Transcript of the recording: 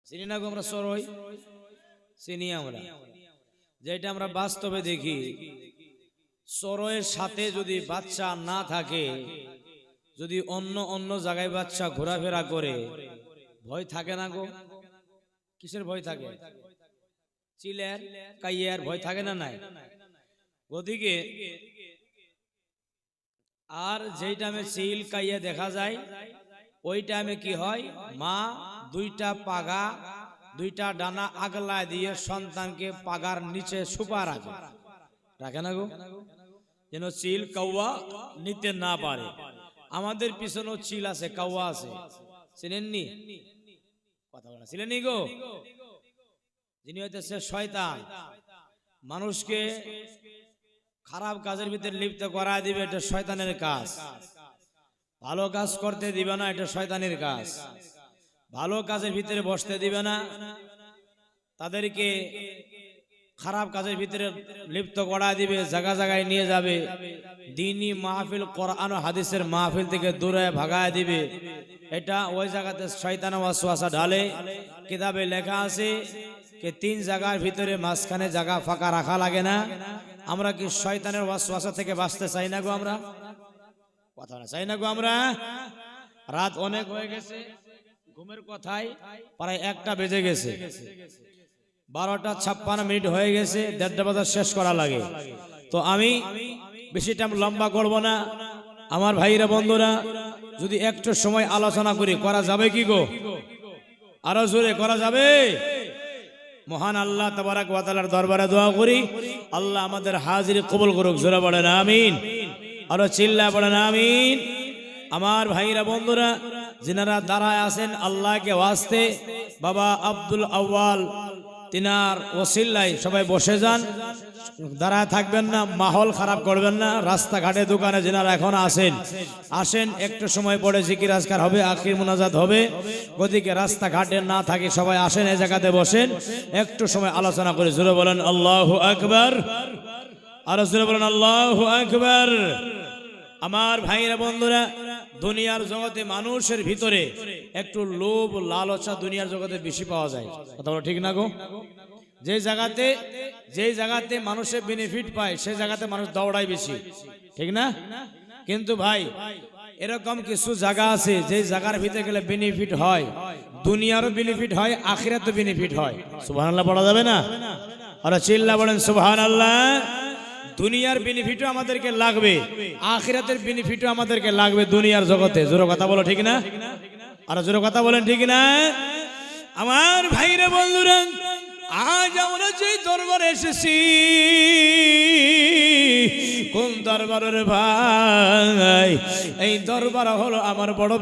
চিনি না গো আমরা সরই চিনি আমরা, যেটা আমরা বাস্তবে দেখি। সরয়ের সাথে যদি বাচ্চা না থাকে, যদি অন্য অন্য জায়গায় বাচ্চা ঘোরাফেরা করে, ভয় থাকে না গো? কিসের ভয় থাকে? চিলের কাইয়ার ভয় থাকে না? নাই। ওদিকে আর যেই টাইমে চিল কাইয়া দেখা যায়, ওই টাইমে কি হয়, মা দুইটা পাগা দুইটা ডানা আগলায় দিয়ে সন্তানকে পাগার নিচে সুপা রাখে। রাখে না গো? যেন চিল কাউয়া নিতে না পারে। আমাদের পিছনেও চিল আছে, কাউয়া আছে, চিনেননি? কথা বলা ছিলেননি গো? যিনি হইতেছে শয়তান, মানুষকে খারাপ কাজের ভিতরে লিপ্ত করা দিবে, এটা শয়তানের কাজ। ভালো কাজ করতে দিবে না, এটা শয়তানের কাজ। ভালো কাজের ভিতরে বসতে দিবে না, তাদেরকে খারাপ কাজের ভিতরে লিপ্ত করা দিবে, জায়গা জায়গায় নিয়ে যাবে, দ্বীনি মাহফিল কোরআন ও হাদিসের মাহফিল থেকে দূরে ভাগায় দিবে। এটা ওই জায়গাতে শয়তানের ওয়াসওয়াসা ঢালে। কিতাবে লেখা আছে যে 3 জায়গার ভিতরে মাঝখানে জায়গা ফাঁকা রাখা লাগে না। আমরা কি শয়তানের ওয়াসওয়াসা থেকে বাঁচতে চাই না গো? আমরা কথা না চাই না গো? আমরা রাত অনেক হয়ে গেছে, ঘুমের কথায় প্রায় 1টা বেজে গেছে, 12:56 হয়ে গেছে, 1:30 বাজে শেষ করা লাগে। তো আমি বেশি টাইম লম্বা করব না। আমার ভাইরা বন্ধুরা, যদি একটু সময় আলোচনা করি, করা যাবে কি গো? আরো জোরে করা যাবে? মহান আল্লাহ তাবারাক ওয়া তাআলার দরবারে দোয়া করি, আল্লাহ আমাদের হাজিরি কবুল করুক। জোরে বলেন আমিন, আরো চিল্লা বলেন আমিন। আমার ভাইরা বন্ধুরা, যিনারা দাঁড়ায় আছেন আল্লাহকে ওয়াস্তে, বাবা আব্দুল আউয়াল তিনার ওসিলায় সবাই বসে যান, দাঁড়ায় থাকবেন না, মাহল খারাপ করবেন না। রাস্তাঘাটে দোকানে যিনারা এখন আসেন, আসেন, একটু সময় পরে জিকির আজকার হবে, আখির মুনাজাত হবে। গদিকে রাস্তাঘাটে না থাকে, সবাই আসেন, এই জায়গাতে বসেন, একটু সময় আলোচনা করে। জোরে বলেন আল্লাহু আকবার, আর জোরে বলেন আল্লাহু আকবার। আমার ভাইরা বন্ধুরা, দুনিয়ার জগতে মানুষের ভিতরে একটু লোভ লালসা দুনিয়ার জগতে বেশি পাওয়া যায়। কথা বলো ঠিক না গো? যে জায়গাতে মানুষের বেনিফিট পায়, সেই জায়গাতে মানুষ দৌড়ায় বেশি, ঠিক না? কিন্তু ভাই, এরকম কিছু জায়গা আছে যে জায়গার ভিতরে গেলে বেনিফিট হয়, দুনিয়ারও বেনিফিট হয়, আখিরাতেও বেনিফিট হয়। সুবহানাল্লাহ পড়া যাবে না? আর চিল্লা বলেন সুবহানাল্লাহ। দুনিয়ার বেনিফিটও আমাদেরকে লাগবে, আখিরাতের বেনিফিটও আমাদেরকে লাগবে দুনিয়ার জগতে। জোরে কথা বলো ঠিক না? আর জোরে কথা বলেন ঠিক না? আমার ভাইরা বন্ধুরা, আজ আমরা যে দরবারে এসেছি, কোন দরবারের ভাই? এই দরবার হলো আমার বড়